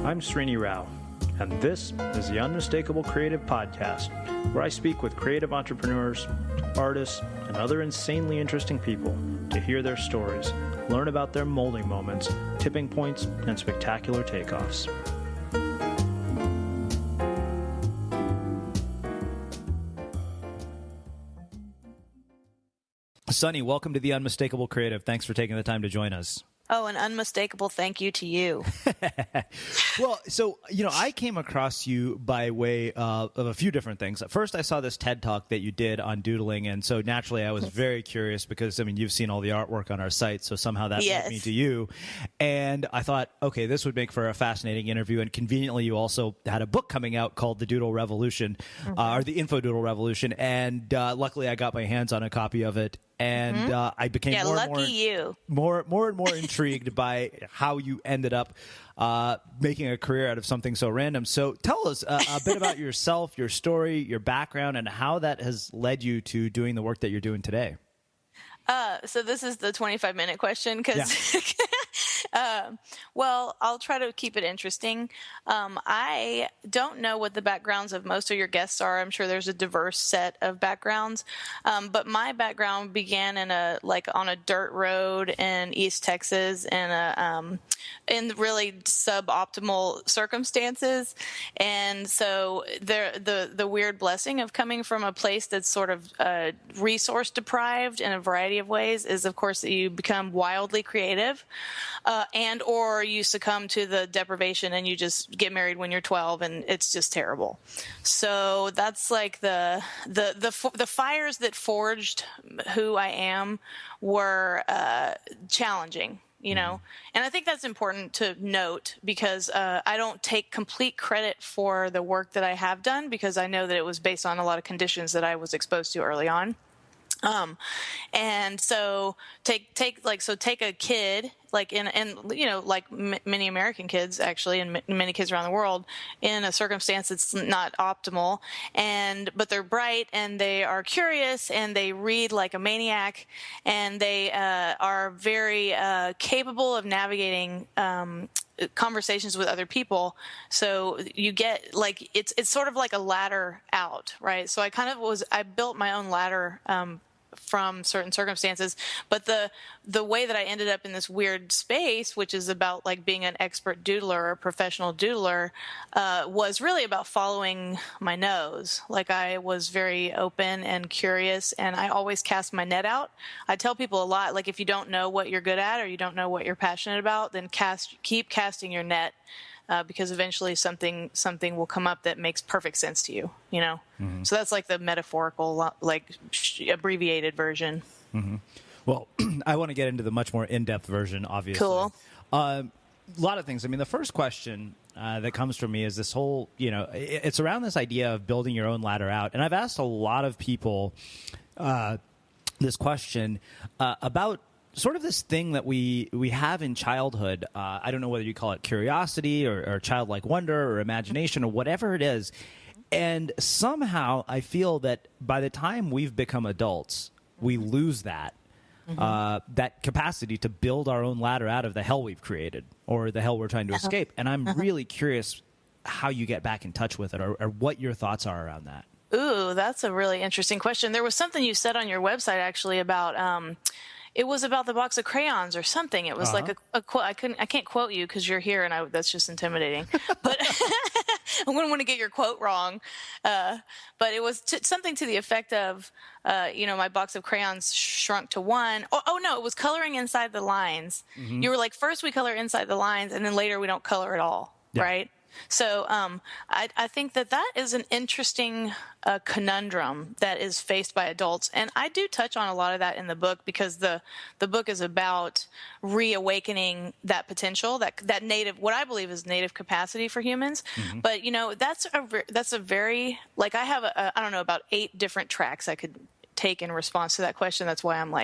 I'm Sunni Brown, and this is the Unmistakable Creative Podcast, where I speak with creative entrepreneurs, artists, and other insanely interesting people to hear their stories, learn about their molding moments, tipping points, and spectacular takeoffs. Sunni, welcome to the Unmistakable Creative. Thanks for taking the time to join us. Oh, an unmistakable thank you to you. Well, so, I came across you by way of a few different things. First, I saw this TED Talk that you did on doodling, and so naturally I was very curious because, you've seen all the artwork on our site, so somehow that led me to you. And I thought, okay, this would make for a fascinating interview, and conveniently you also had a book coming out called The Doodle Revolution, or the info-doodle revolution, and luckily I got my hands on a copy of it. And I became more and more intrigued by how you ended up making a career out of something so random. So tell us a bit about yourself, your story, your background, and how that has led you to doing the work that you're doing today. So this is the 25-minute question because, well, I'll try to keep it interesting. I don't know what the backgrounds of most of your guests are. I'm sure there's a diverse set of backgrounds. But my background began on a dirt road in East Texas in really suboptimal circumstances. And so the weird blessing of coming from a place that's sort of resource deprived in a variety of ways is, of course, that you become wildly creative, and or you succumb to the deprivation and you just get married when you're 12 and it's just terrible. So that's like the fires that forged who I am were challenging. And I think that's important to note because I don't take complete credit for the work that I have done because I know that it was based on a lot of conditions that I was exposed to early on. And so take a kid many American kids actually, and many kids around the world in a circumstance that's not optimal, but they're bright and they are curious and they read like a maniac and they are very capable of navigating conversations with other people. So you get it's sort of like a ladder out, right? So I built my own ladder from certain circumstances, but the way that I ended up in this weird space, which is about like being an expert doodler or a professional doodler, was really about following my nose. Like I was very open and curious, and I always cast my net out. I tell people a lot, like if you don't know what you're good at or you don't know what you're passionate about, then keep casting your net. Because eventually something will come up that makes perfect sense to you, Mm-hmm. So that's like the metaphorical, abbreviated version. Mm-hmm. Well, I want to get into the much more in-depth version, obviously. Cool. A lot of things. The first question that comes from me is this whole, it's around this idea of building your own ladder out. And I've asked a lot of people this question about sort of this thing that we have in childhood. I don't know whether you call it curiosity or childlike wonder or imagination or whatever it is. And somehow I feel that by the time we've become adults, we lose that. That capacity to build our own ladder out of the hell we've created or the hell we're trying to escape. And I'm really curious how you get back in touch with it or what your thoughts are around that. Ooh, that's a really interesting question. There was something you said on your website actually about it was about the box of crayons or something. It was like a quote. I can't quote you because you're here, and that's just intimidating. But I wouldn't want to get your quote wrong. But it was something to the effect of, my box of crayons shrunk to one. Oh no, it was coloring inside the lines. Mm-hmm. You were like, first we color inside the lines, and then later we don't color at all, right? So I think that is an interesting conundrum that is faced by adults. And I do touch on a lot of that in the book because the book is about reawakening that potential, that native, what I believe is native capacity for humans. Mm-hmm. But, that's a very, I have, I don't know, about 8 different tracks I could take in response to that question. That's why I'm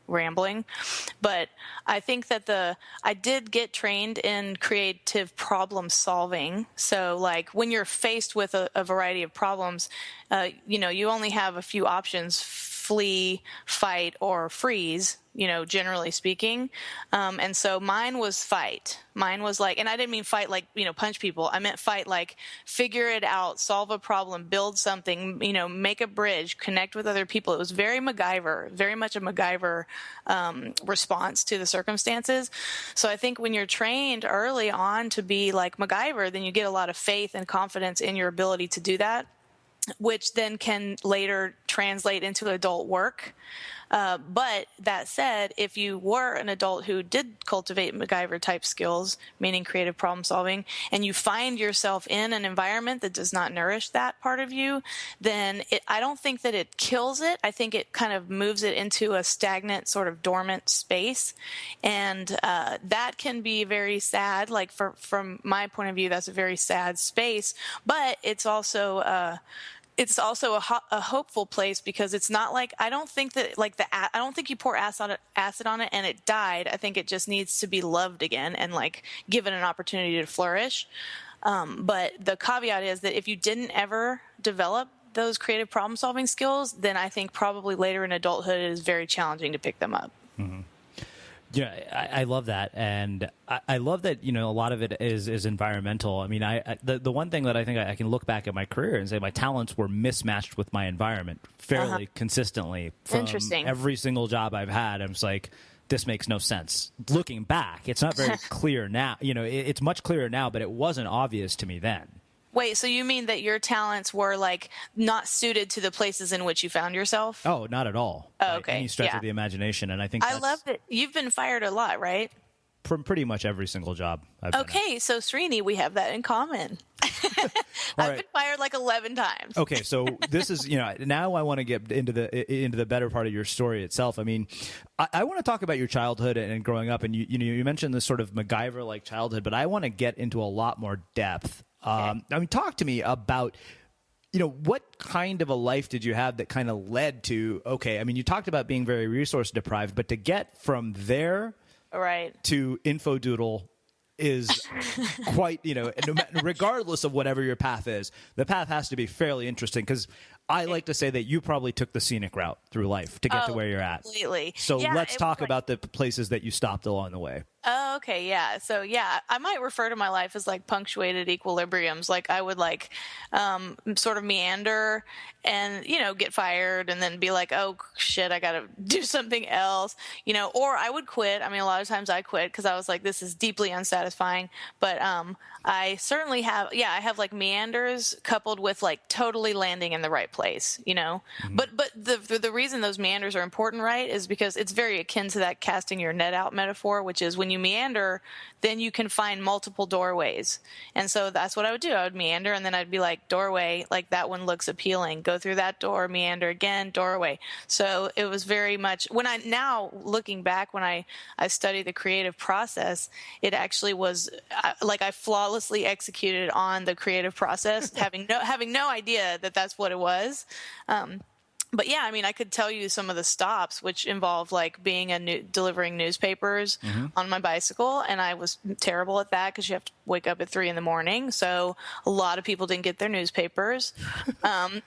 rambling. But I think that I did get trained in creative problem solving. So when you're faced with a variety of problems, you only have a few options: flee, fight, or freeze. generally speaking. And so mine was fight. Mine was like, and I didn't mean fight like, punch people. I meant fight like figure it out, solve a problem, build something, make a bridge, connect with other people. It was very MacGyver, very much a MacGyver response to the circumstances. So I think when you're trained early on to be like MacGyver, then you get a lot of faith and confidence in your ability to do that, which then can later translate into adult work. But that said, if you were an adult who did cultivate MacGyver type skills, meaning creative problem solving, and you find yourself in an environment that does not nourish that part of you, then I don't think that it kills it. I think it kind of moves it into a stagnant, sort of dormant space. And that can be very sad. Like from my point of view, that's a very sad space. But it's also a hopeful place, because it's not like, I don't think that I don't think you pour acid on it and it died. I think it just needs to be loved again and like given an opportunity to flourish. But the caveat is that if you didn't ever develop those creative problem solving skills, then I think probably later in adulthood it is very challenging to pick them up. Mm-hmm. Yeah, I love that, and I love that. A lot of it is environmental. I mean, the one thing that I think I can look back at my career and say my talents were mismatched with my environment fairly consistently. From Interesting. Every single job I've had, I'm just like, this makes no sense. Looking back, it's not very clear now. It's much clearer now, but it wasn't obvious to me then. Wait, so you mean that your talents were like not suited to the places in which you found yourself? Oh, not at all. Oh, okay. Any stretch of the imagination, and I think I love that you've been fired a lot, right? From pretty much every single job I've been at. So Srini, we have that in common. I've been fired like 11 times. Okay, so this is now I want to get into the better part of your story itself. I mean, I want to talk about your childhood and growing up, and you mentioned this sort of MacGyver-like childhood, but I want to get into a lot more depth. Okay. I mean, talk to me about, what kind of a life did you have that kind of led to, okay, I mean, you talked about being very resource deprived, but to get from there to info-doodle is quite, regardless of whatever your path is, the path has to be fairly interesting, because I like to say that you probably took the scenic route through life to get to where you're at. Completely. So let's talk about the places that you stopped along the way. Oh, okay. Yeah. So I might refer to my life as like punctuated equilibriums. Like I would like sort of meander and, get fired and then be like, oh shit, I got to do something else, or I would quit. I mean, a lot of times I quit because I was like, this is deeply unsatisfying. But I certainly have, I have like meanders coupled with like totally landing in the right place, Mm-hmm. But the reason those meanders are important, right, is because it's very akin to that casting your net out metaphor, which is when you meander, then you can find multiple doorways. And so that's what I would do. I would meander, and then I'd be like, doorway, like that one looks appealing. Go through that door, meander again, doorway. So it was very much, now looking back, when I study the creative process, it actually was like I flawlessly executed on the creative process, having no idea that that's what it was. But I mean, I could tell you some of the stops, which involve like being delivering newspapers on my bicycle, and I was terrible at that because you have to wake up at 3 a.m. So a lot of people didn't get their newspapers. And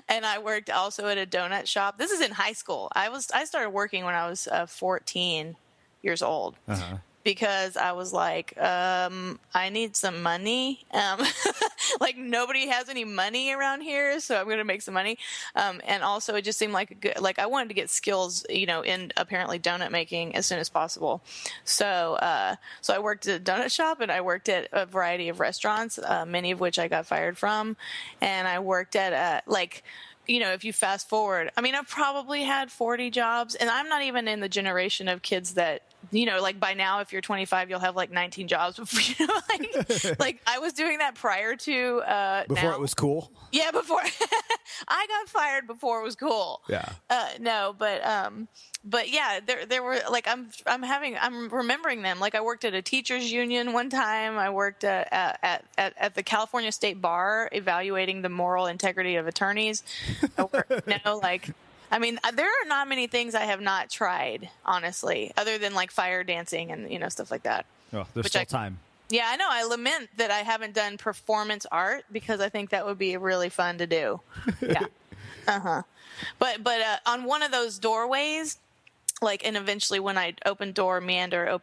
I worked also at a donut shop. This is in high school. I started working when I was 14 years old. Because I was like, I need some money. Like nobody has any money around here, so I'm going to make some money. And also it just seemed like I wanted to get skills, in apparently donut making as soon as possible. So I worked at a donut shop, and I worked at a variety of restaurants, many of which I got fired from. And I worked at if you fast forward, I mean, I've probably had 40 jobs, and I'm not even in the generation of kids that, like by now, if you're 25, you'll have like 19 jobs before, like I was doing that prior to, before it was cool. Yeah. Before I got fired before it was cool. Yeah. No, but yeah, there were like, I'm remembering them. Like I worked at a teachers union one time. I worked at the California State Bar evaluating the moral integrity of attorneys. I mean, there are not many things I have not tried, honestly, other than like fire dancing and, stuff like that. Oh, there's still time. Yeah, I know. I lament that I haven't done performance art because I think that would be really fun to do. Yeah. But on one of those doorways, and eventually when I open door, meander,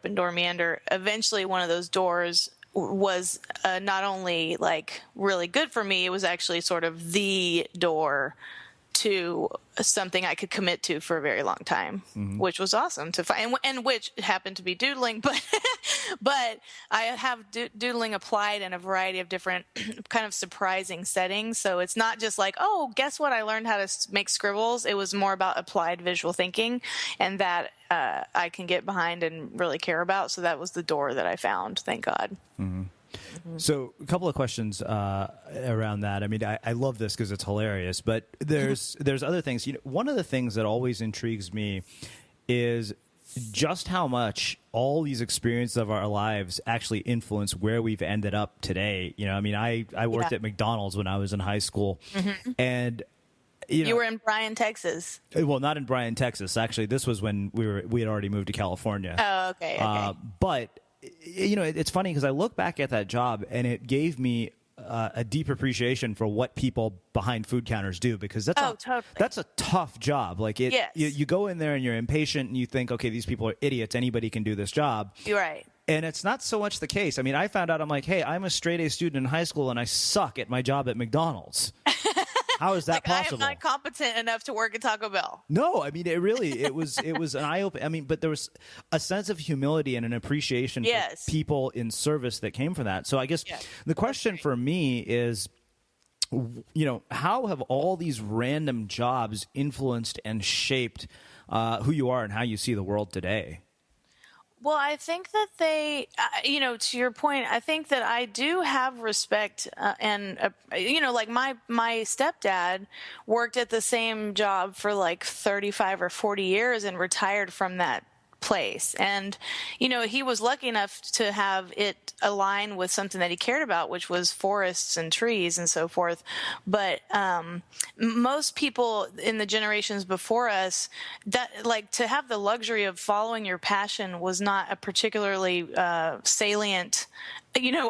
eventually one of those doors was not only like really good for me, it was actually sort of the door to something I could commit to for a very long time, which was awesome to find, and which happened to be doodling. But I have doodling applied in a variety of different kind of surprising settings. So it's not just like, oh, guess what? I learned how to make scribbles. It was more about applied visual thinking, and that I can get behind and really care about. So that was the door that I found. Thank God. So a couple of questions around that. I mean, I love this because it's hilarious, but there's other things. One of the things that always intrigues me is just how much all these experiences of our lives actually influence where we've ended up today. I mean, I worked at McDonald's when I was in high school, and you were in Bryan, Texas. Well, not in Bryan, Texas. Actually, this was when we had already moved to California. Oh, okay. But it's funny because I look back at that job and it gave me a deep appreciation for what people behind food counters do, because that's a tough job. Like you go in there and you're impatient and you think, okay, these people are idiots. Anybody can do this job. You're right. And it's not so much the case. I mean, I found out, I'm like, hey, I'm a straight A student in high school and I suck at my job at McDonald's. How is that possible? I am not competent enough to work at Taco Bell. No, I mean, it was an eye-opener. I mean, but there was a sense of humility and an appreciation for people in service that came from that. So I guess the question for me is, how have all these random jobs influenced and shaped who you are and how you see the world today? Well, I think that they, to your point, I think that I do have respect and, like my stepdad worked at the same job for like 35 or 40 years and retired from that place. And, he was lucky enough to have it align with something that he cared about, which was forests and trees and so forth. But most people in the generations before us, that like to have the luxury of following your passion was not a particularly salient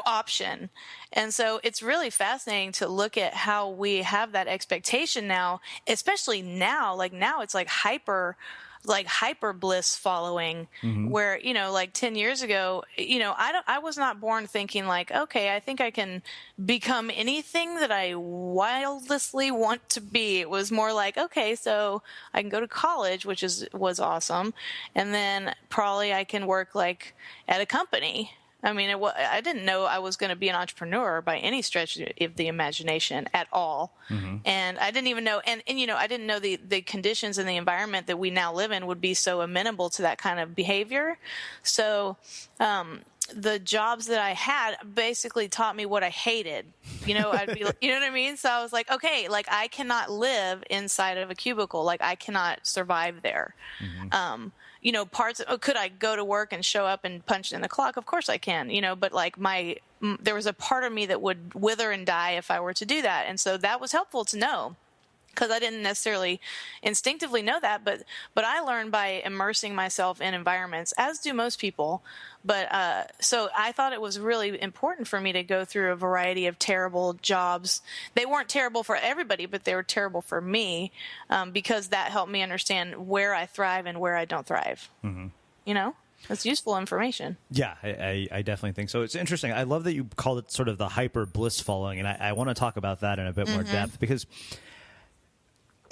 option. And so it's really fascinating to look at how we have that expectation now, especially now. Like now it's like hyper bliss following, where, like 10 years ago, I was not born thinking like, okay, I think I can become anything that I wildly want to be. It was more like, okay, so I can go to college, which was awesome. And then probably I can work like at a company. I mean, I didn't know I was going to be an entrepreneur by any stretch of the imagination at all. And I didn't even know, and I didn't know the conditions and the environment that we now live in would be so amenable to that kind of behavior. So, the jobs that I had basically taught me what I hated. I'd be like, you know what I mean? So I was like, okay, like I cannot live inside of a cubicle. Like I cannot survive there. Could I go to work and show up and punch in the clock? Of course I can, but like there was a part of me that would wither and die if I were to do that. And so that was helpful to know, because I didn't necessarily instinctively know that, but I learned by immersing myself in environments, as do most people. But so I thought it was really important for me to go through a variety of terrible jobs. They weren't terrible for everybody, but they were terrible for me, because that helped me understand where I thrive and where I don't thrive. It's useful information. Yeah, I definitely think so. It's interesting. I love that you called it sort of the hyper bliss following, and I want to talk about that in a bit more depth, because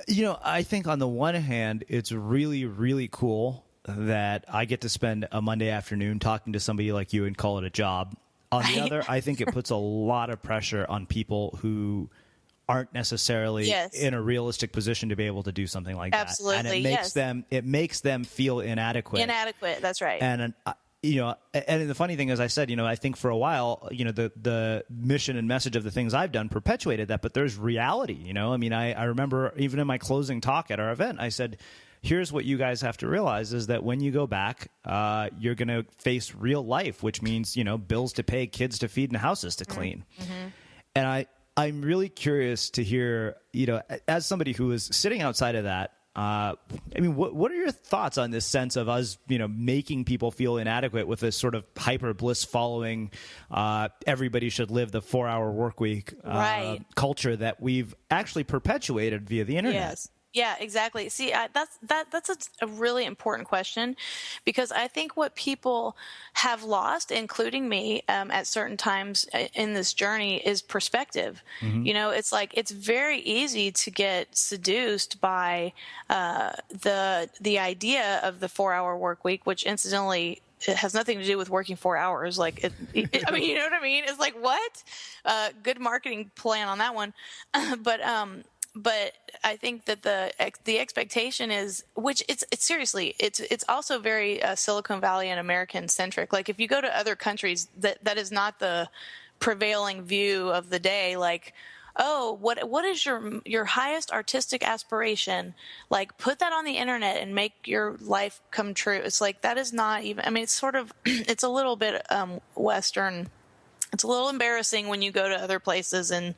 I think on the one hand, it's really, really cool that I get to spend a Monday afternoon talking to somebody like you and call it a job. On the other, I think it puts a lot of pressure on people who aren't necessarily in a realistic position to be able to do something like that. Absolutely, and it makes them feel inadequate. That's right. And and the funny thing is, I said, I think for a while, the mission and message of the things I've done perpetuated that, but there's reality, I mean, I remember even in my closing talk at our event, I said, here's what you guys have to realize is that when you go back, you're going to face real life, which means, bills to pay, kids to feed, and houses to clean. And I'm really curious to hear, as somebody who is sitting outside of that, I mean, what are your thoughts on this sense of us, making people feel inadequate with this sort of hyper bliss following, everybody should live the 4-hour work week culture that we've actually perpetuated via the internet? Yes. Yeah, exactly. See, that's a really important question, because I think what people have lost, including me, at certain times in this journey, is perspective. Mm-hmm. You know, it's like it's very easy to get seduced by the idea of the 4-hour work week, which incidentally, it has nothing to do with working 4 hours. Like, I mean, you know what I mean? It's like, what? Good marketing plan on that one, but I think that the expectation is, which it's seriously, it's also very Silicon Valley and American centric. Like, if you go to other countries, that is not the prevailing view of the day. Like, oh, what is your highest artistic aspiration? Like, put that on the internet and make your life come true. It's like, that is not even, I mean, it's sort of, it's a little bit Western. It's a little embarrassing when you go to other places and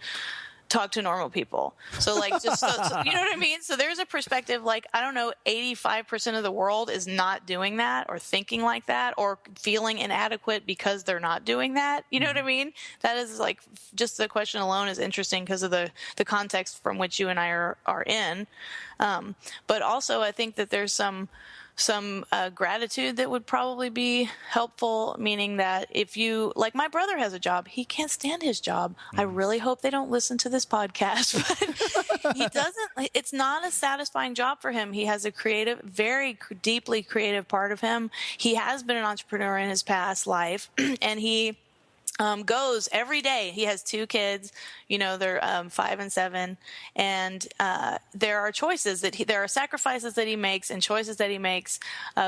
talk to normal people. So like, just so, you know what I mean? So there's a perspective, like, I don't know, 85% of the world is not doing that, or thinking like that, or feeling inadequate because they're not doing that. You know what I mean? That is like, just the question alone is interesting because of the context from which you and I are in. But also I think that there's some gratitude that would probably be helpful, meaning that if you, like, my brother has a job, he can't stand his job. I really hope they don't listen to this podcast, but he doesn't, it's not a satisfying job for him. He has a creative, very deeply creative part of him. He has been an entrepreneur in his past life, and he goes every day. He has 2 kids, you know, they're 5 and 7, and there are choices there are sacrifices that he makes and choices that he makes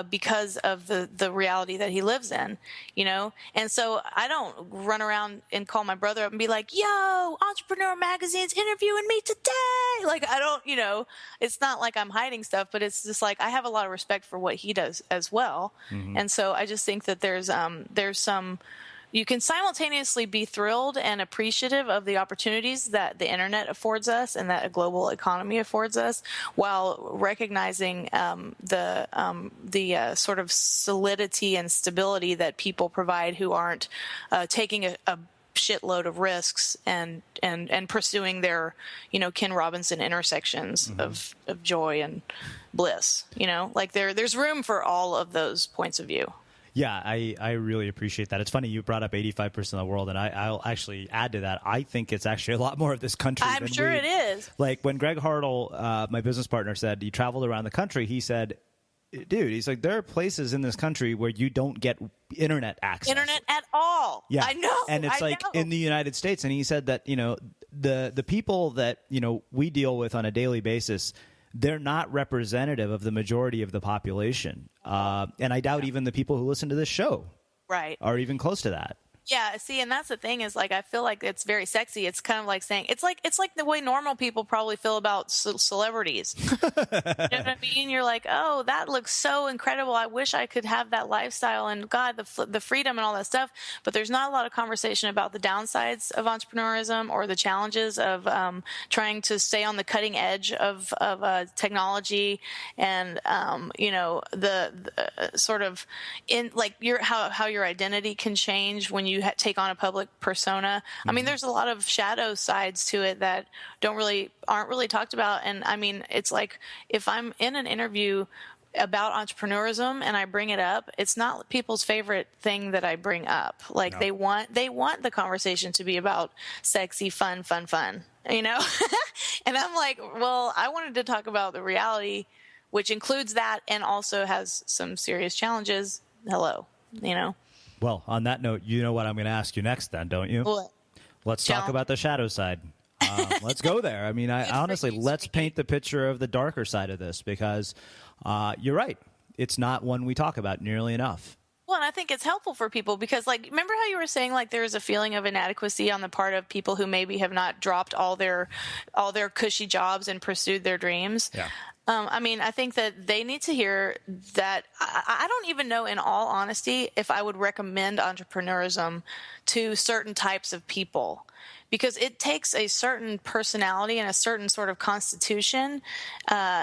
because of the reality that he lives in, you know. And so I don't run around and call my brother up and be like, "Yo, Entrepreneur Magazine's interviewing me today." Like, I don't, you know, it's not like I'm hiding stuff, but it's just like I have a lot of respect for what he does as well. Mm-hmm. And so I just think that there's some. You can simultaneously be thrilled and appreciative of the opportunities that the internet affords us and that a global economy affords us, while recognizing the sort of solidity and stability that people provide who aren't taking a shitload of risks and pursuing their, you know, Ken Robinson intersections of joy and bliss. You know, like there's room for all of those points of view. Yeah, I really appreciate that. It's funny you brought up 85% of the world, and I'll actually add to that. I think it's actually a lot more of this country. I'm sure it is. Like, when Greg Hartle, my business partner, said he traveled around the country, he said, dude, he's like, there are places in this country where you don't get internet access. Internet at all. Yeah. I know. And it's in the United States. And he said that, you know, the people that, you know, we deal with on a daily basis, they're not representative of the majority of the population. And I doubt even the people who listen to this show are even close to that. Yeah, see, and that's the thing is, like, I feel like it's very sexy. It's kind of like saying, it's like the way normal people probably feel about celebrities. You know what I mean? You're like, oh, that looks so incredible. I wish I could have that lifestyle, and God, the freedom and all that stuff. But there's not a lot of conversation about the downsides of entrepreneurism or the challenges of trying to stay on the cutting edge of technology, and you know, the sort of in like how your identity can change when you take on a public persona. I mean, there's a lot of shadow sides to it that aren't really talked about. And I mean, it's like, if I'm in an interview about entrepreneurism and I bring it up, it's not people's favorite thing that I bring up. Like, no. They want the conversation to be about sexy, fun, you know? And I'm like, well, I wanted to talk about the reality, which includes that and also has some serious challenges. Hello, you know? Well, on that note, you know what I'm going to ask you next then, don't you? What? Let's talk about the shadow side. Let's go there. I mean, honestly, let's paint the picture of the darker side of this, because you're right. It's not one we talk about nearly enough. Well, and I think it's helpful for people because, like, remember how you were saying, like, there is a feeling of inadequacy on the part of people who maybe have not dropped all their cushy jobs and pursued their dreams? Yeah. I mean, I think that they need to hear that. I don't even know, in all honesty, if I would recommend entrepreneurism to certain types of people, because it takes a certain personality and a certain sort of constitution. And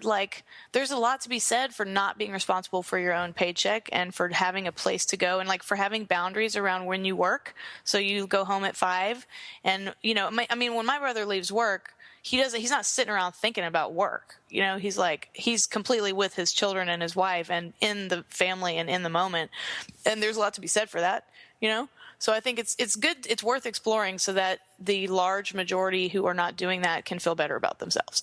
like, there's a lot to be said for not being responsible for your own paycheck and for having a place to go, and like for having boundaries around when you work. So you go home at 5, and, you know, I mean, when my brother leaves work, he's not sitting around thinking about work. He's completely with his children and his wife and in the family and in the moment. And there's a lot to be said for that, So I think it's good. It's worth exploring so that the large majority who are not doing that can feel better about themselves.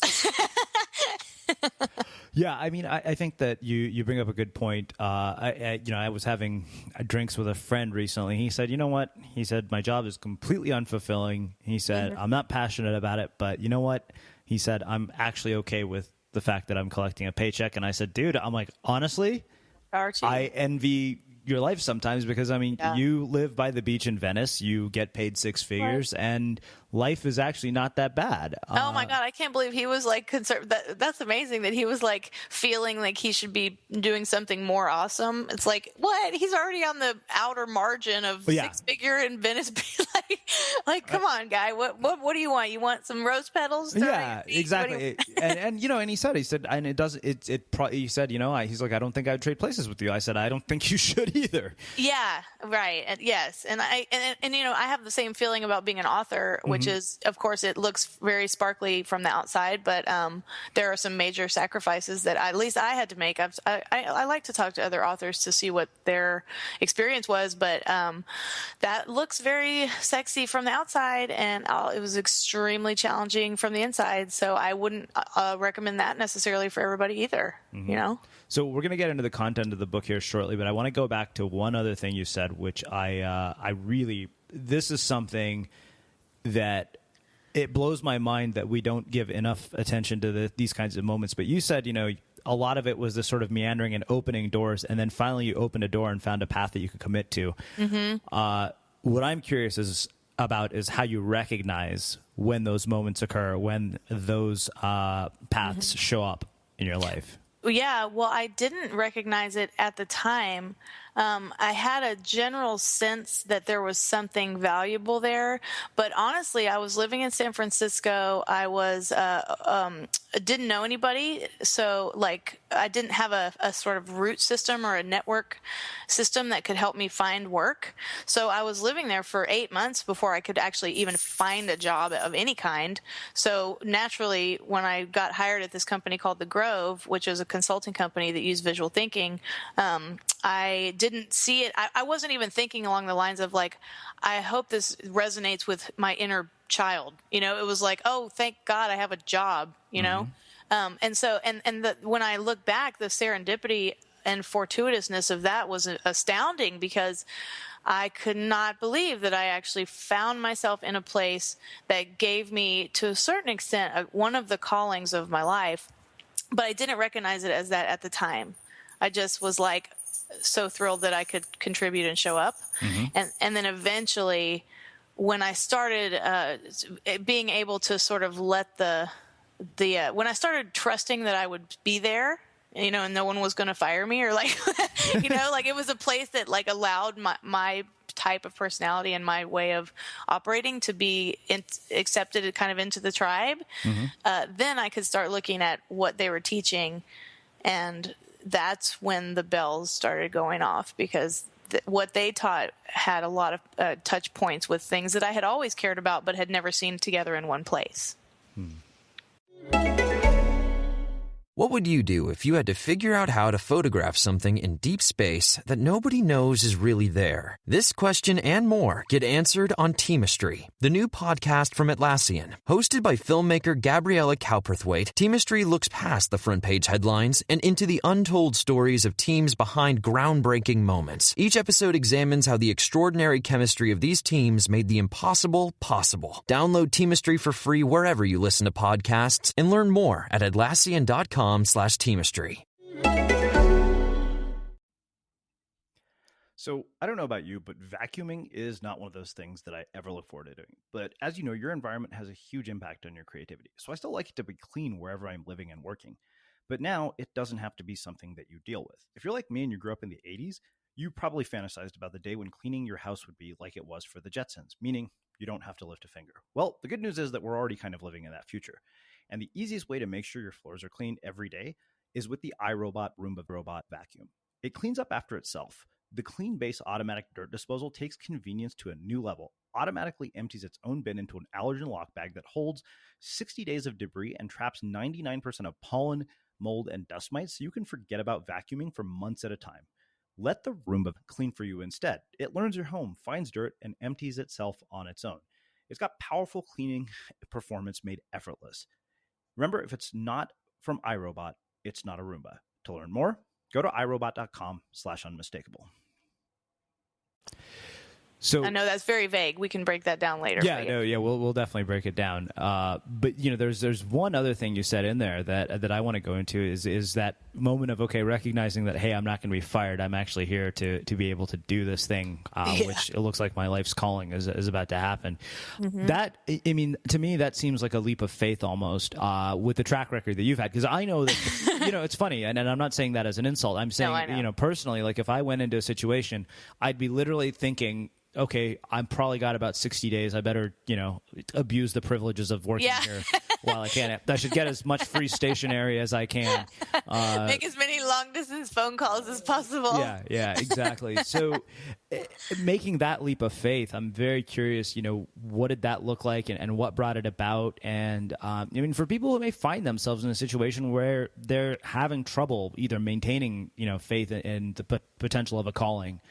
Yeah, I mean, I think that you bring up a good point. I was having drinks with a friend recently. He said, you know what? He said, my job is completely unfulfilling. He said, I'm not passionate about it, but you know what? He said, I'm actually okay with the fact that I'm collecting a paycheck. And I said, dude, I'm like, honestly, I envy your life sometimes because, I mean, you live by the beach in Venice, you get paid six figures, and life is actually not that bad. Oh my God, I can't believe he was like concerned. That's amazing that he was like feeling like he should be doing something more awesome. It's like, what? He's already on the outer margin of six figure in Venice. like, come on, guy. What do you want? You want some rose petals? Yeah, exactly. and he said, and it doesn't. He said, he's like, I don't think I would trade places with you. I said, I don't think you should either. Yeah, right. And yes, and I have the same feeling about being an author, which is, of course, it looks very sparkly from the outside, but there are some major sacrifices that at least I had to make. I like to talk to other authors to see what their experience was, but that looks very sexy from the outside, and it was extremely challenging from the inside. So I wouldn't recommend that necessarily for everybody either. So we're going to get into the content of the book here shortly, but I want to go back to one other thing you said, which this is something that it blows my mind that we don't give enough attention to these kinds of moments. But you said, a lot of it was this sort of meandering and opening doors, and then finally you opened a door and found a path that you could commit to. What I'm curious about is how you recognize when those moments occur, when those paths show up in your life. Yeah, well, I didn't recognize it at the time. I had a general sense that there was something valuable there, but honestly, I was living in San Francisco. I was didn't know anybody, so I didn't have a sort of root system or a network system that could help me find work. So I was living there for 8 months before I could actually even find a job of any kind. So naturally, when I got hired at this company called The Grove, which is a consulting company that used visual thinking, I didn't see it. I wasn't even thinking along the lines of I hope this resonates with my inner child. It was like, oh, thank God I have a job, and so, when I look back, the serendipity and fortuitousness of that was astounding because I could not believe that I actually found myself in a place that gave me, to a certain extent, one of the callings of my life, but I didn't recognize it as that at the time. I just was so thrilled that I could contribute and show up. And then eventually when I started being able to sort of let when I started trusting that I would be there, and no one was going to fire me or it was a place that allowed my type of personality and my way of operating to be accepted kind of into the tribe. Then I could start looking at what they were teaching, and that's when the bells started going off because what they taught had a lot of touch points with things that I had always cared about but had never seen together in one place. What would you do if you had to figure out how to photograph something in deep space that nobody knows is really there? This question and more get answered on Teamistry, the new podcast from Atlassian. Hosted by filmmaker Gabriella Cowperthwaite, Teamistry looks past the front page headlines and into the untold stories of teams behind groundbreaking moments. Each episode examines how the extraordinary chemistry of these teams made the impossible possible. Download Teamistry for free wherever you listen to podcasts and learn more at Atlassian.com/Teamistry. So I don't know about you, but vacuuming is not one of those things that I ever look forward to doing. But as you know, your environment has a huge impact on your creativity. So I still like it to be clean wherever I'm living and working. But now it doesn't have to be something that you deal with. If you're like me and you grew up in the 80s, you probably fantasized about the day when cleaning your house would be like it was for the Jetsons, meaning you don't have to lift a finger. Well, the good news is that we're already kind of living in that future. And the easiest way to make sure your floors are clean every day is with the iRobot Roomba Robot Vacuum. It cleans up after itself. The Clean Base automatic dirt disposal takes convenience to a new level, automatically empties its own bin into an allergen lock bag that holds 60 days of debris and traps 99% of pollen, mold, and dust mites, so you can forget about vacuuming for months at a time. Let the Roomba clean for you instead. It learns your home, finds dirt, and empties itself on its own. It's got powerful cleaning performance made effortless. Remember, if it's not from iRobot, it's not a Roomba. To learn more, go to irobot.com/unmistakable. So I know that's very vague. We can break that down later. We'll definitely break it down. But there's one other thing you said in there that I want to go into is that moment of recognizing that, hey, I'm not going to be fired. I'm actually here to be able to do this thing, which it looks like my life's calling is about to happen. Mm-hmm. That, I mean, to me, that seems like a leap of faith almost with the track record that you've had, because I know that it's funny, and I'm not saying that as an insult. I'm saying personally, like if I went into a situation, I'd be literally thinking, okay, I've probably got about 60 days. I better, abuse the privileges of working here while I can. I should get as much free stationery as I can. Make as many long-distance phone calls as possible. Yeah, exactly. So making that leap of faith, I'm very curious, what did that look like and what brought it about? And, for people who may find themselves in a situation where they're having trouble either maintaining, faith in the potential of a calling,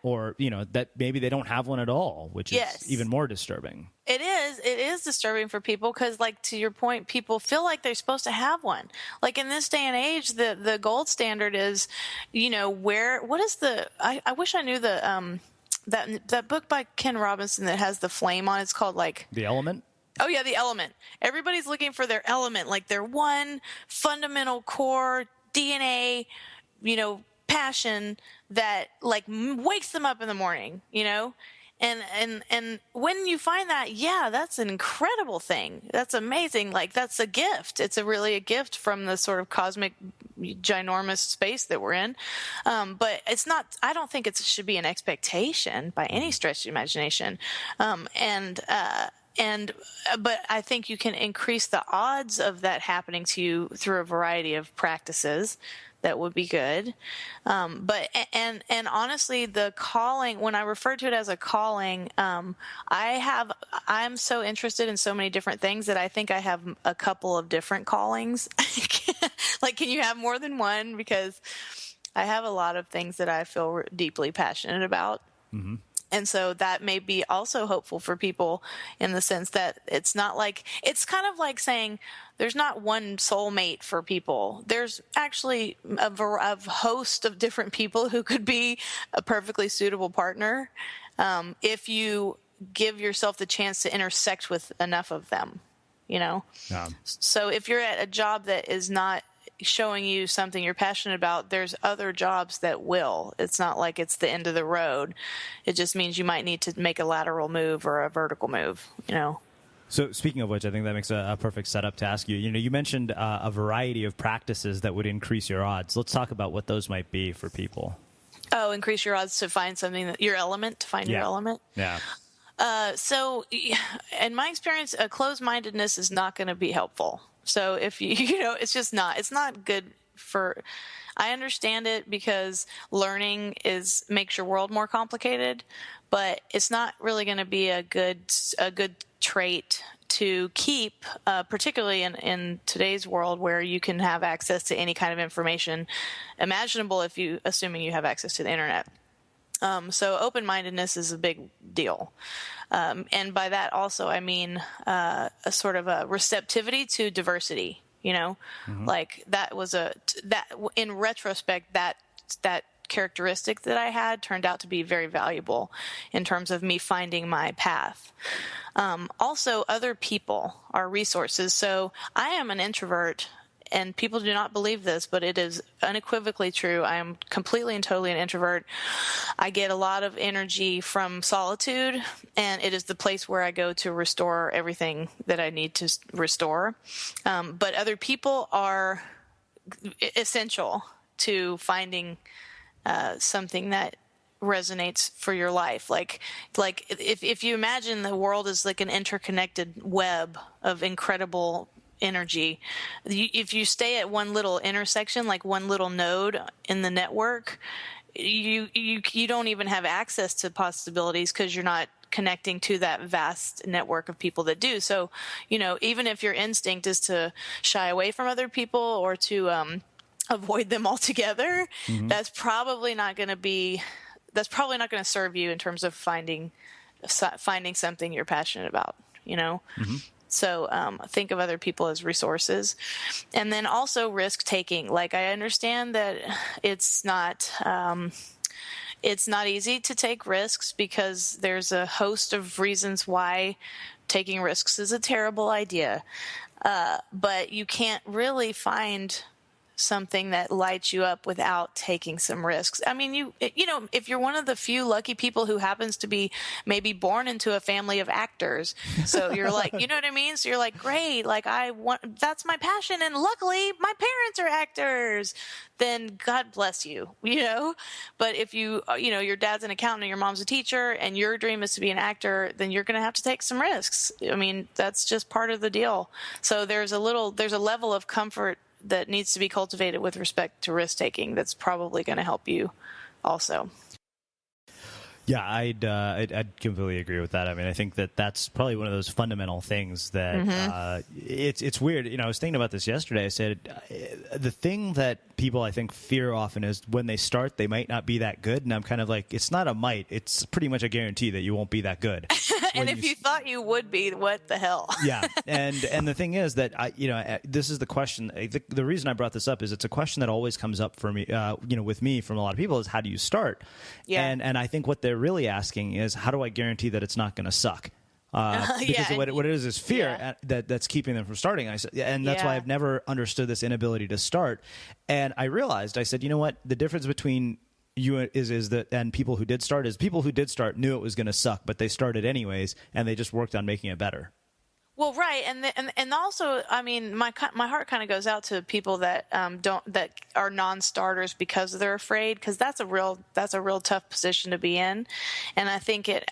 or, that maybe they don't have one at all, which is even more disturbing. It is disturbing for people because, like, to your point, people feel like they're supposed to have one. Like in this day and age, the gold standard is, what is I wish I knew that book by Ken Robinson that has the flame on. It's called The Element. Oh yeah, The Element. Everybody's looking for their element, like their one fundamental core DNA, passion that wakes them up in the morning, and when you find that, that's an incredible thing. That's amazing. Like that's a gift. It's really a gift from the sort of cosmic ginormous space that we're in. But it's not, I don't think it should be an expectation by any stretch of the imagination. But I think you can increase the odds of that happening to you through a variety of practices. That would be good. But honestly, the calling, when I refer to it as a calling, I'm so interested in so many different things that I think I have a couple of different callings. Like, can you have more than one? Because I have a lot of things that I feel deeply passionate about. Mm-hmm. And so that may be also hopeful for people in the sense that it's not like, it's kind of like saying there's not one soulmate for people. There's actually a host of different people who could be a perfectly suitable partner if you give yourself the chance to intersect with enough of them, Yeah. So if you're at a job that is not showing you something you're passionate about, there's other jobs that will. It's not like it's the end of the road. It just means you might need to make a lateral move or a vertical move, So speaking of which, I think that makes a perfect setup to ask you. You mentioned a variety of practices that would increase your odds. Let's talk about what those might be for people. Oh, increase your odds to find something your element. Yeah. So in my experience, a closed-mindedness is not going to be helpful. So if it's just not, it's not good I understand it because learning makes your world more complicated, but it's not really going to be a good trait to keep, particularly in today's world where you can have access to any kind of information imaginable assuming you have access to the internet. So open-mindedness is a big deal. And by that also, I mean a sort of a receptivity to diversity, Mm-hmm. Like that in retrospect, that characteristic that I had turned out to be very valuable in terms of me finding my path. Also, other people are resources. So I am an introvert. And people do not believe this, but it is unequivocally true. I am completely and totally an introvert. I get a lot of energy from solitude, and it is the place where I go to restore everything that I need to restore. But other people are essential to finding something that resonates for your life. Like if you imagine the world as like an interconnected web of incredible energy. If you stay at one little intersection, like one little node in the network, you don't even have access to possibilities because you're not connecting to that vast network of people that do. So, even if your instinct is to shy away from other people or to avoid them altogether, that's probably not going to serve you in terms of finding something you're passionate about, So think of other people as resources. And then also risk taking. Like, I understand that it's not easy to take risks because there's a host of reasons why taking risks is a terrible idea. But you can't really find something that lights you up without taking some risks. I mean, if you're one of the few lucky people who happens to be maybe born into a family of actors, so you're like, you know what I mean? So you're like, great, like that's my passion, and luckily my parents are actors, then God bless you, But if your dad's an accountant and your mom's a teacher and your dream is to be an actor, then you're going to have to take some risks. I mean, that's just part of the deal. So there's a level of comfort that needs to be cultivated with respect to risk taking. That's probably going to help you also. Yeah, I'd completely agree with that. I mean, I think that's probably one of those fundamental things that it's weird. I was thinking about this yesterday. I said the thing that people I think fear often is when they start, they might not be that good. And I'm kind of like, it's not a might. It's pretty much a guarantee that you won't be that good. And if you thought you would be, what the hell? Yeah, and the thing is that this is the question. The reason I brought this up is it's a question that always comes up for me. With me from a lot of people is how do you start? Yeah, and I think what they're really asking is how do I guarantee that it's not going to suck? Because what it is fear that's keeping them from starting. And that's why I've never understood this inability to start. And I realized, I said, you know what? The difference between you is that, and people who did start, is people who did start knew it was going to suck, but they started anyways, and they just worked on making it better. Well, right, and also, I mean, my heart kind of goes out to people that that are non-starters because they're afraid, because that's a real tough position to be in, and I think it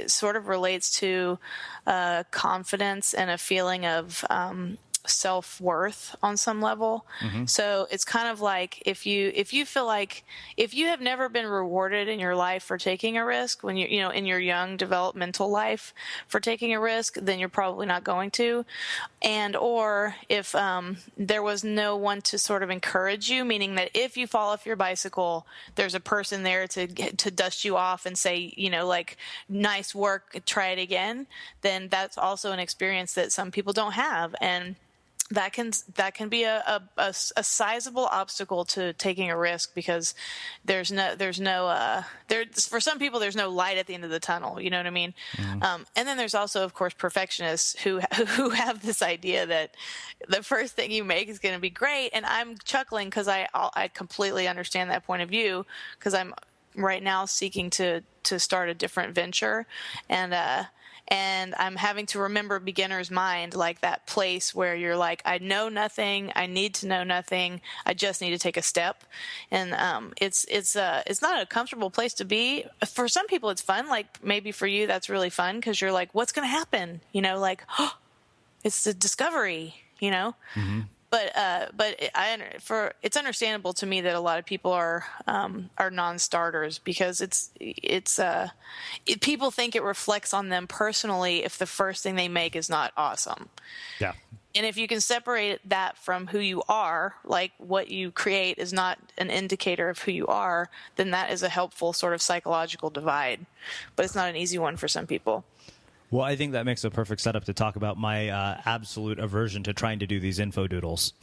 sort of relates to confidence and a feeling of self-worth on some level. So it's kind of like if you feel like if you have never been rewarded in your life for taking a risk when you in your young developmental life for taking a risk, then you're probably not going to. And or if there was no one to sort of encourage you, meaning that if you fall off your bicycle, there's a person there to dust you off and say, like, nice work, try it again, then that's also an experience that some people don't have. And that can be a sizable obstacle to taking a risk, because for some people there's no light at the end of the tunnel. You know what I mean? And then there's also, of course, perfectionists who have this idea that the first thing you make is going to be great. And I'm chuckling because I completely understand that point of view, because I'm right now seeking to start a different venture, and I'm having to remember beginner's mind, like that place where you're like, I know nothing, I need to know nothing, I just need to take a step. And it's not a comfortable place to be. For some people it's fun, like maybe for you that's really fun because you're like, what's going to happen? Like, oh, it's the discovery, But it's understandable to me that a lot of people are non-starters, because people think it reflects on them personally if the first thing they make is not awesome. Yeah. And if you can separate that from who you are, like what you create is not an indicator of who you are, then that is a helpful sort of psychological divide. But it's not an easy one for some people. Well, I think that makes a perfect setup to talk about my absolute aversion to trying to do these info-doodles.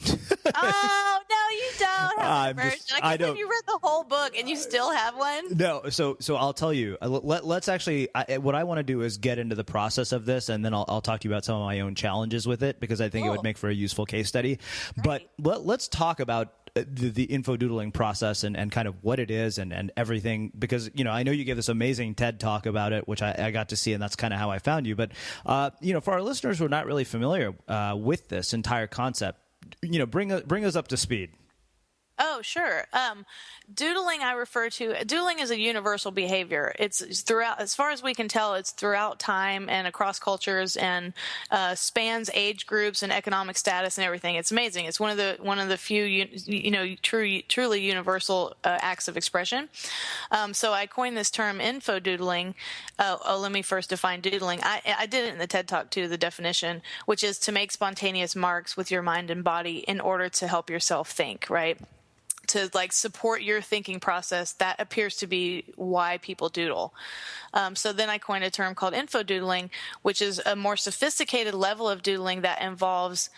Oh, no, you don't have an aversion. I can't believe you read the whole book and you still have one. No, so I'll tell you. Let's actually, what I want to do is get into the process of this, and then I'll talk to you about some of my own challenges with it, because I think it would make for a useful case study. Right. But let's talk about the info-doodling process and kind of what it is and everything, because I know you gave this amazing TED talk about it, which I got to see, and that's kind of how I found you. But for our listeners who are not really familiar with this entire concept, bring us up to speed. Oh, sure. Doodling, doodling is a universal behavior. It's throughout, as far as we can tell, it's throughout time and across cultures and spans age groups and economic status and everything. It's amazing. It's one of the few, truly universal acts of expression. So I coined this term info-doodling. Let me first define doodling. I did it in the TED Talk too, the definition, which is to make spontaneous marks with your mind and body in order to help yourself think, right? To like support your thinking process. That appears to be why people doodle. So then I coined a term called info-doodling, which is a more sophisticated level of doodling that involves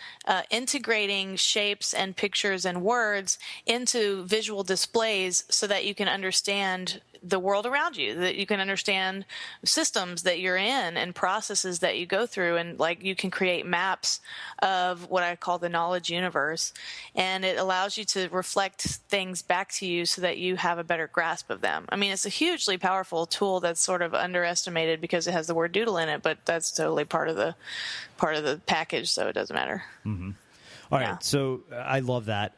integrating shapes and pictures and words into visual displays so that you can understand the world around you, that you can understand systems that you're in and processes that you go through, and like you can create maps of what I call the knowledge universe, and it allows you to reflect things back to you so that you have a better grasp of them. I mean, it's a hugely powerful tool that's sort of underestimated because it has the word doodle in it, but that's totally part of the package, so it doesn't matter. Mm-hmm. All right, so I love that.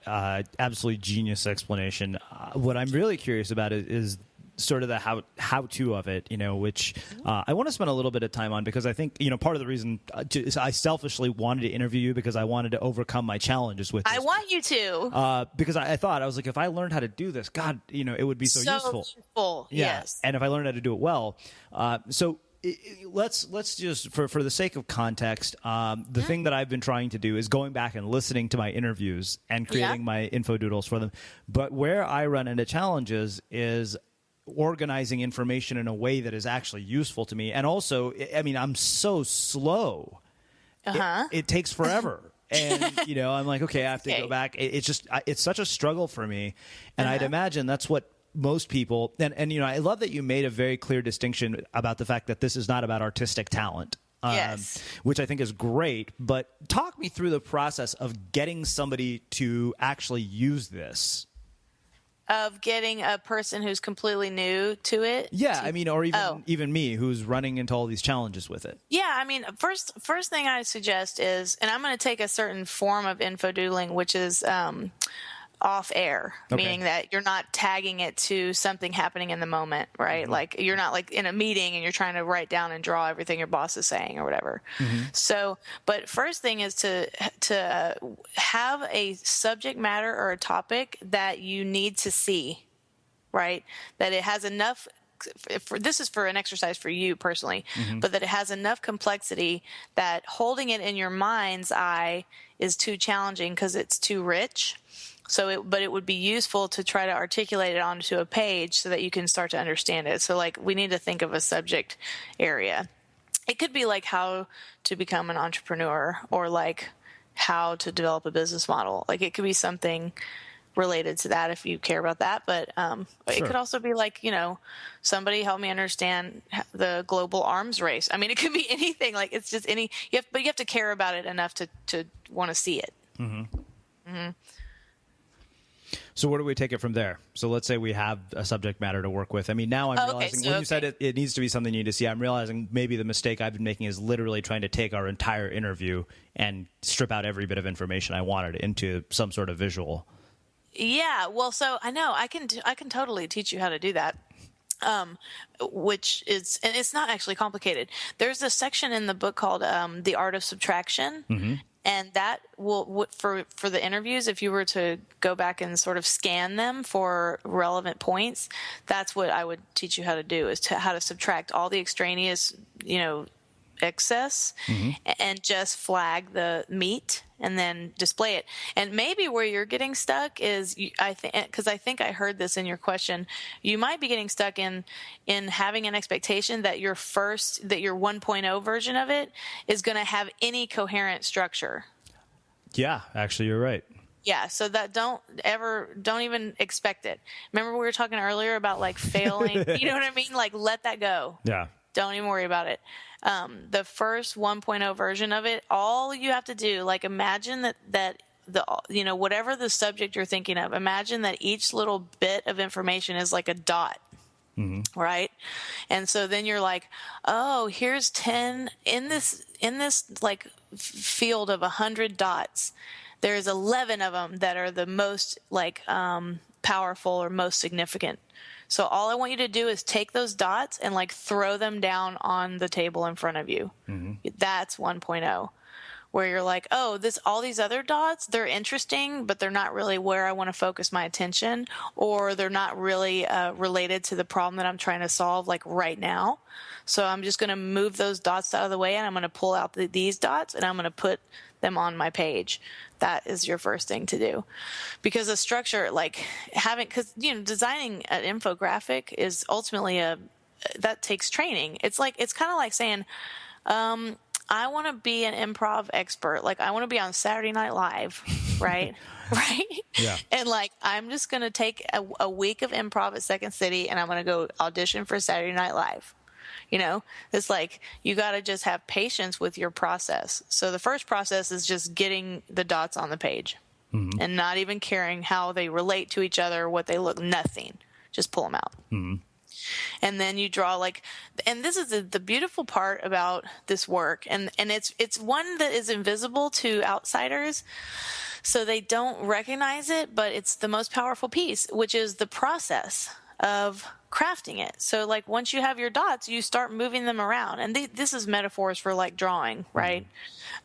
Absolutely genius explanation. What I'm really curious about is sort of the how-to of it, which I want to spend a little bit of time on, because I think, part of the reason is I selfishly wanted to interview you because I wanted to overcome my challenges with this. I want you to. Because I thought, I was like, if I learned how to do this, God, it would be so useful. Yeah. Yes. And if I learned how to do it well. Let's just, for the sake of context, the thing that I've been trying to do is going back and listening to my interviews and creating my info-doodles for them. But where I run into challenges is organizing information in a way that is actually useful to me. And also, I mean, I'm so slow. It takes forever. And, I'm like, okay, I have to go back. It's such a struggle for me. And I'd imagine that's what most people, and I love that you made a very clear distinction about the fact that this is not about artistic talent. Yes. Which I think is great. But talk me through the process of getting somebody to actually use this. Of getting a person who's completely new to it? Yeah, I mean, or even me, who's running into all these challenges with it. Yeah, I mean, first thing I suggest is, and I'm going to take a certain form of info-doodling, which is off air, meaning that you're not tagging it to something happening in the moment, right? Mm-hmm. Like you're not like in a meeting and you're trying to write down and draw everything your boss is saying or whatever. Mm-hmm. So, but first thing is to have a subject matter or a topic that you need to see, right? That it has enough. This is for an exercise for you personally, but that it has enough complexity that holding it in your mind's eye is too challenging because it's too rich. But it would be useful to try to articulate it onto a page so that you can start to understand it. So like we need to think of a subject area. It could be like how to become an entrepreneur or like how to develop a business model. Like it could be something related to that if you care about that. But it could also be like, somebody help me understand the global arms race. I mean, it could be anything. Like it's just but you have to care about it enough to want to see it. Mm-hmm. Mm-hmm. So where do we take it from there? So let's say we have a subject matter to work with. I mean, now I'm realizing when you said it needs to be something you need to see, I'm realizing maybe the mistake I've been making is literally trying to take our entire interview and strip out every bit of information I wanted into some sort of visual. Yeah, well, so I know I can totally teach you how to do that. Which is, and it's not actually complicated. There's a section in the book called The Art of Subtraction. Mm-hmm. And that will, for the interviews, if you were to go back and sort of scan them for relevant points, that's what I would teach you how to do, is how to subtract all the extraneous, excess and just flag the meat and then display it. And maybe where you're getting stuck is, I think I heard this in your question, you might be getting stuck in having an expectation that your 1.0 version of it is going to have any coherent structure. Yeah, actually, you're right. Yeah, so that don't even expect it. Remember we were talking earlier about like failing, you know what I mean? Like let that go. Yeah. Don't even worry about it. The first 1.0 version of it, all you have to do, like imagine that whatever the subject you're thinking of, imagine that each little bit of information is like a dot. Mm-hmm. Right? And so then you're like, oh, here's 10 in this like field of 100 dots. there's 11 of them that are the most powerful or most significant. So all I want you to do is take those dots and throw them down on the table in front of you. Mm-hmm. That's 1.0. Where you're like, oh, all these other dots, they're interesting, but they're not really where I want to focus my attention, or they're not really related to the problem that I'm trying to solve right now. So I'm just going to move those dots out of the way, and I'm going to pull out these dots, and I'm going to put them on my page. That is your first thing to do. Because a structure, designing an infographic is ultimately that takes training. It's kind of like saying, I want to be an improv expert. I want to be on Saturday Night Live, right? Right? Yeah. And I'm just going to take a week of improv at Second City, and I'm going to go audition for Saturday Night Live. It's you got to just have patience with your process. So the first process is just getting the dots on the page, mm-hmm. and not even caring how they relate to each other, what they look, nothing. Just pull them out. Mm-hmm. And then you draw and this is the beautiful part about this work. And it's one that is invisible to outsiders, so they don't recognize it, but it's the most powerful piece, which is the process of crafting it. So once you have your dots, you start moving them around. And this is metaphors for drawing, right?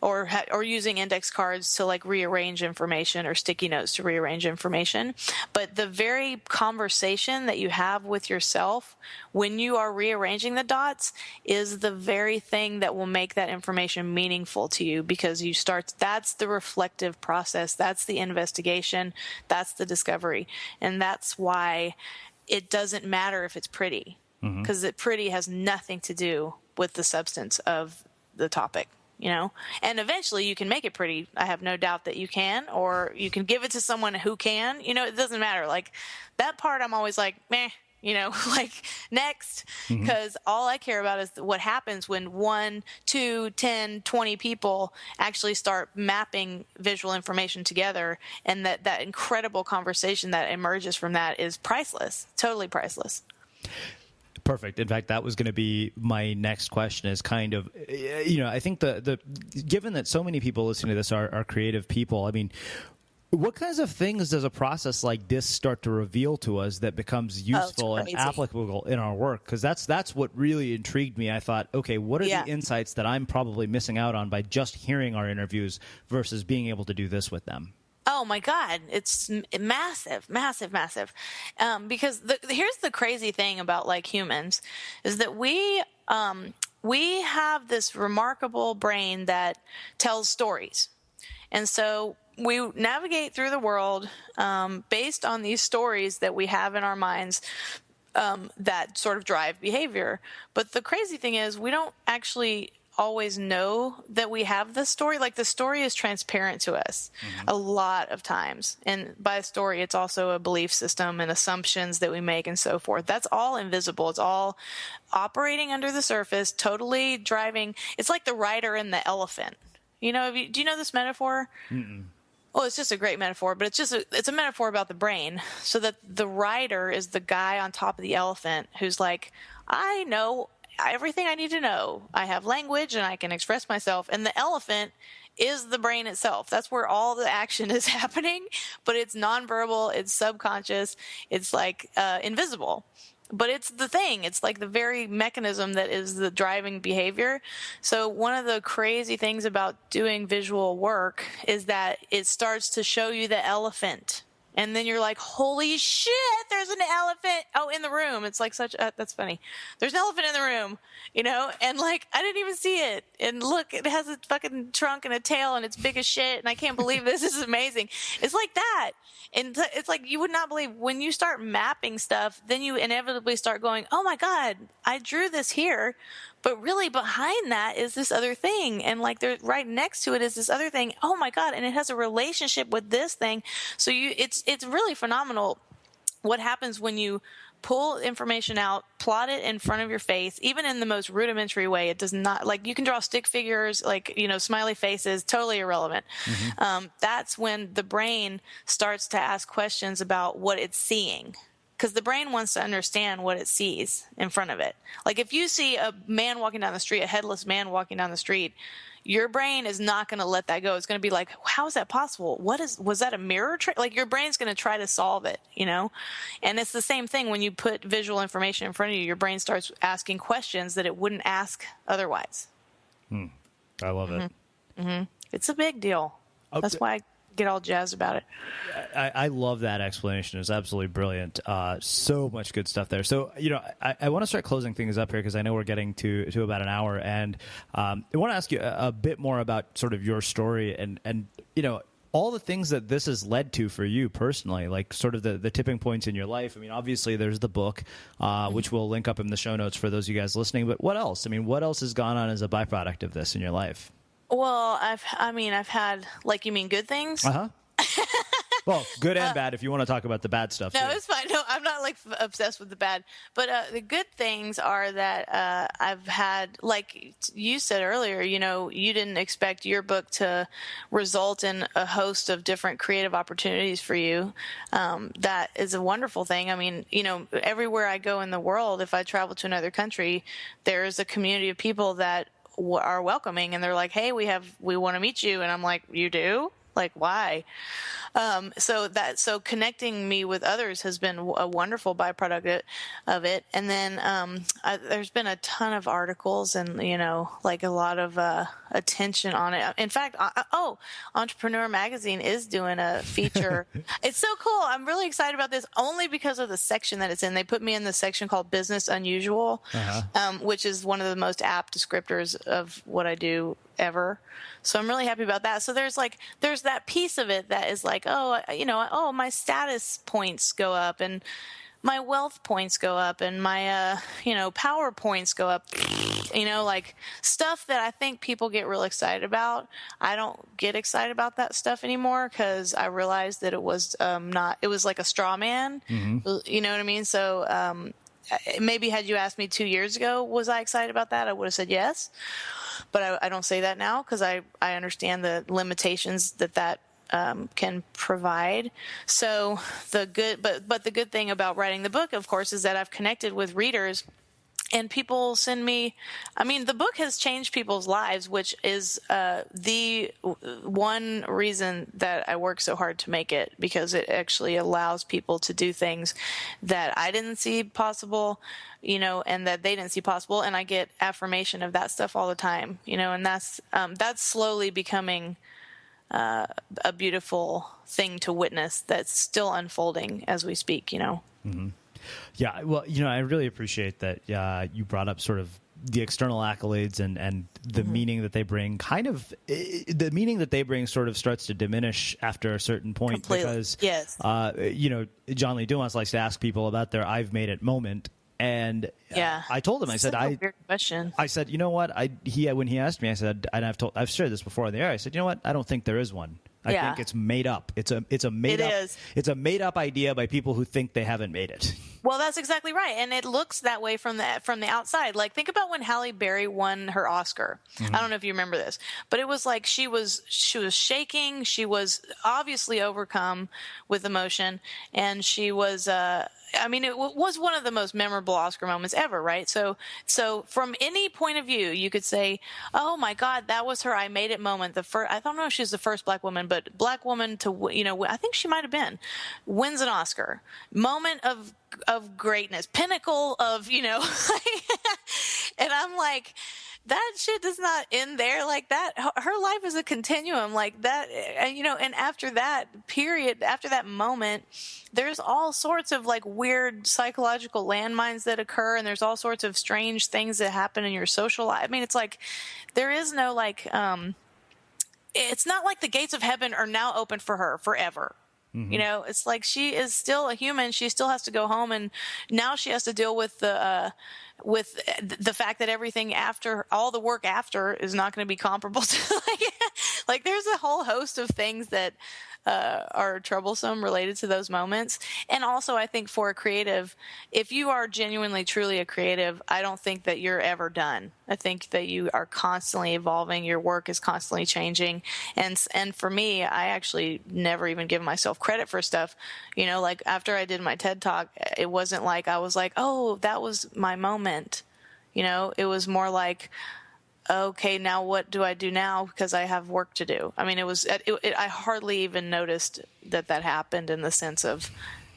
Mm-hmm. Or using index cards to rearrange information, or sticky notes to rearrange information. But the very conversation that you have with yourself when you are rearranging the dots is the very thing that will make that information meaningful to you, because that's the reflective process. That's the investigation. That's the discovery. And that's why it doesn't matter if it's pretty, because pretty has nothing to do with the substance of the topic, and eventually you can make it pretty. I have no doubt that you can, or you can give it to someone who can, it doesn't matter. That part, I'm always meh, next, because all I care about is what happens when 1, 2, 10, 20 people actually start mapping visual information together, and that incredible conversation that emerges from that is priceless, totally priceless. Perfect. In fact, that was going to be my next question, is kind of, I think given that so many people listening to this are creative people, I mean, what kinds of things does a process like this start to reveal to us that becomes useful and applicable in our work? Because that's what really intrigued me. I thought, okay, what are the insights that I'm probably missing out on by just hearing our interviews versus being able to do this with them? Oh my God, it's massive, massive, massive. Because here's the crazy thing about humans is that we have this remarkable brain that tells stories. And so we navigate through the world based on these stories that we have in our minds that sort of drive behavior. But the crazy thing is we don't actually always know that we have the story. The story is transparent to us a lot of times. And by a story, it's also a belief system and assumptions that we make and so forth. That's all invisible. It's all operating under the surface, totally driving. It's like the rider and the elephant. Do you know this metaphor? Mm-mm. Well, it's just a great metaphor, but it's a metaphor about the brain, so that the rider is the guy on top of the elephant who's I know everything I need to know. I have language and I can express myself. And the elephant is the brain itself. That's where all the action is happening, but it's nonverbal, it's subconscious, it's invisible. But it's the thing. It's the very mechanism that is the driving behavior. So one of the crazy things about doing visual work is that it starts to show you the elephant. And then you're holy shit, there's an elephant. Oh, in the room. It's that's funny. There's an elephant in the room, and I didn't even see it. And look, it has a fucking trunk and a tail and it's big as shit. And I can't believe this is amazing. It's like that. And it's you would not believe when you start mapping stuff, then you inevitably start going, oh my God, I drew this here. But really behind that is this other thing. And there's right next to it is this other thing. Oh my God. And it has a relationship with this thing. So it's really phenomenal what happens when you pull information out, plot it in front of your face, even in the most rudimentary way. It does not, you can draw stick figures, smiley faces, totally irrelevant. Mm-hmm. That's when the brain starts to ask questions about what it's seeing. because the brain wants to understand what it sees in front of it. Like if you see a man walking down the street, a headless man walking down the street, your brain is not going to let that go. It's going to be like, how is that possible? Was that a mirror trick? Like your brain's going to try to solve it, you know? And it's the same thing when you put visual information in front of you, your brain starts asking questions that it wouldn't ask otherwise. I love it. It's a big deal. That's why I get all jazzed about it. I love that explanation. It's absolutely brilliant. So much good stuff there. So, you know, I want to start closing things up here because I know we're getting to about an hour. And I want to ask you a bit more about sort of your story and you know, all the things that this has led to for you personally, like sort of the tipping points in your life. I mean, obviously there's the book, which we'll link up in the show notes for those of you guys listening. But what else? I mean, what else has gone on as a byproduct of this in your life? Well, I've had, like, you mean good things? Well, good and bad if you want to talk about the bad stuff. No, too. it's fine. No, I'm not like obsessed with the bad. But the good things are that I've had, like you said earlier, you know, you didn't expect your book to result in a host of different creative opportunities for you. That is a wonderful thing. I mean, you know, everywhere I go in the world, if I travel to another country, there is a community of people that are welcoming, and they're like, hey, we want to meet you. And I'm like, you do? Like, why? So connecting me with others has been a wonderful byproduct of it. And then there's been a ton of articles and, you know, like a lot of attention on it. In fact, Entrepreneur Magazine is doing a feature. It's so cool. I'm really excited about this only because of the section that it's in. They put me in the section called Business Unusual, which is one of the most apt descriptors of what I do ever. So I'm really happy about that. So there's that piece of it that is like, my status points go up and my wealth points go up and my, power points go up, you know, like stuff that I think people get real excited about. I don't get excited about that stuff anymore because I realized that it was it was like a straw man. You know what I mean? So maybe had you asked me 2 years ago, was I excited about that? I would have said yes. But I don't say that now because I understand the limitations that can provide. So the good thing about writing the book, of course, is that I've connected with readers. And people send me, I mean, the book has changed people's lives, which is the one reason that I work so hard to make it, because it actually allows people to do things that I didn't see possible, you know, and that they didn't see possible. And I get affirmation of that stuff all the time, you know, and that's slowly becoming a beautiful thing to witness that's still unfolding as we speak, you know. Yeah, well, you know, I really appreciate that you brought up sort of the external accolades and the meaning that they bring. Kind of the meaning that they bring sort of starts to diminish after a certain point. Completely. Because, yes. You know, John Lee Dumas likes to ask people about their "I've made it" moment. And I told him, I said, weird question. I said, you know what? When he asked me, I said, and I've shared this before on the air. I said, you know what? I don't think there is one. I think it's made up. It's a made up idea by people who think they haven't made it. Well, that's exactly right, and it looks that way from the outside. Like, think about when Halle Berry won her Oscar. I don't know if you remember this, but it was like she was shaking. She was obviously overcome with emotion, and she was. I mean, it was one of the most memorable Oscar moments ever, right? So from any point of view, you could say, "Oh my God, that was her I made it moment." I don't know if she's the first black woman, but black woman to, you know, I think she might have been, wins an Oscar, moment of greatness, pinnacle of, you know, and I'm like, that shit does not end there. Like that, her life is a continuum like that. And, you know, and after that period, after that moment, there's all sorts of like weird psychological landmines that occur. And there's all sorts of strange things that happen in your social life. I mean, it's like, there is no like, it's not like the gates of heaven are now open for her forever. You know, it's like she is still a human. She still has to go home, and now she has to deal with the fact that everything after, all the work after, is not going to be comparable to Like there's a whole host of things that are troublesome related to those moments. And also I think for a creative, if you are genuinely, truly a creative, I don't think that you're ever done. I think that you are constantly evolving. Your work is constantly changing. And for me, I actually never even give myself credit for stuff. You know, like after I did my TED Talk, it wasn't like I was like, oh, that was my moment. You know, it was more like, okay, now what do I do now? Because I have work to do. I mean, I hardly even noticed that happened in the sense of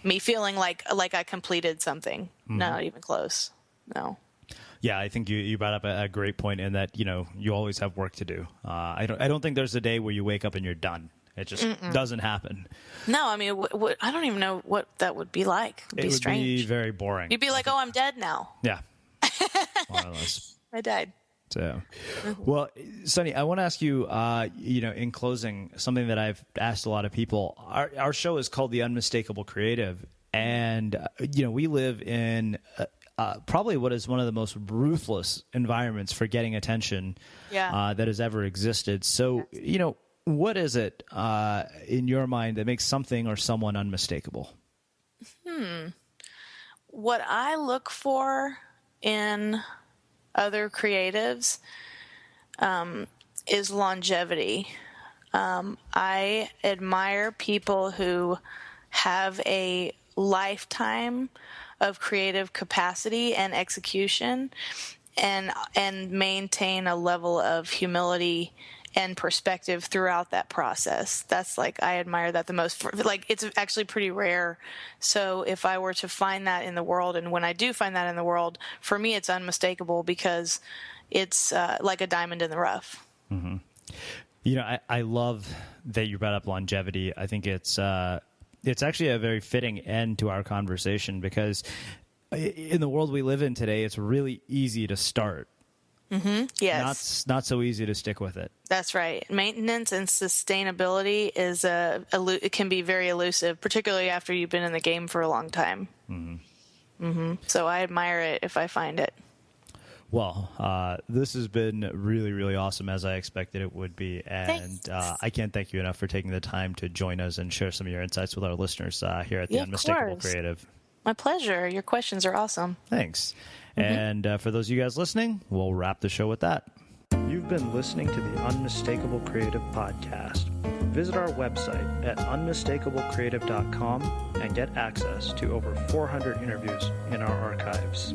me feeling like I completed something. Mm-hmm. Not even close. No. Yeah, I think you brought up a great point in that, you know, you always have work to do. I don't think there's a day where you wake up and you're done. It just doesn't happen. No, I mean, I don't even know what that would be like. It would be strange. It would be very boring. You'd be like, oh, I'm dead now. Yeah. More or less. I died. So, well, Sunny, I want to ask you, in closing, something that I've asked a lot of people. Our show is called The Unmistakable Creative, and, we live in probably what is one of the most ruthless environments for getting attention that has ever existed. So, what is it in your mind that makes something or someone unmistakable? What I look for in other creatives is longevity. I admire people who have a lifetime of creative capacity and execution and maintain a level of humility and perspective throughout that process. That's I admire that the most. It's actually pretty rare. So if I were to find that in the world, and when I do find that in the world, for me it's unmistakable because it's like a diamond in the rough. Mm-hmm. I love that you brought up longevity. I think it's actually a very fitting end to our conversation because in the world we live in today, it's really easy to start. Mm-hmm. Yes. Not so easy to stick with it. That's right. Maintenance and sustainability it can be very elusive, particularly after you've been in the game for a long time. Mm-hmm. Mm-hmm. So I admire it if I find it. Well, this has been really, really awesome, as I expected it would be. And I can't thank you enough for taking the time to join us and share some of your insights with our listeners here at The Unmistakable Creative. My pleasure. Your questions are awesome. Thanks. Mm-hmm. And for those of you guys listening, we'll wrap the show with that. You've been listening to the Unmistakable Creative Podcast. Visit our website at unmistakablecreative.com and get access to over 400 interviews in our archives.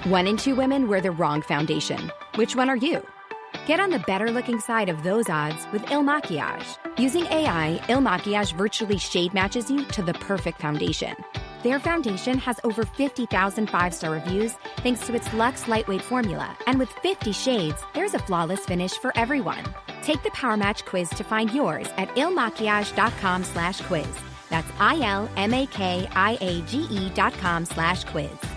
One in two women wear the wrong foundation. Which one are you? Get on the better-looking side of those odds with Il Makiage. Using AI, Il Makiage virtually shade matches you to the perfect foundation. Their foundation has over 50,000 five-star reviews thanks to its luxe lightweight formula. And with 50 shades, there's a flawless finish for everyone. Take the Power Match quiz to find yours at ilmakiage.com/quiz. That's ILMAKIAGE.com/quiz.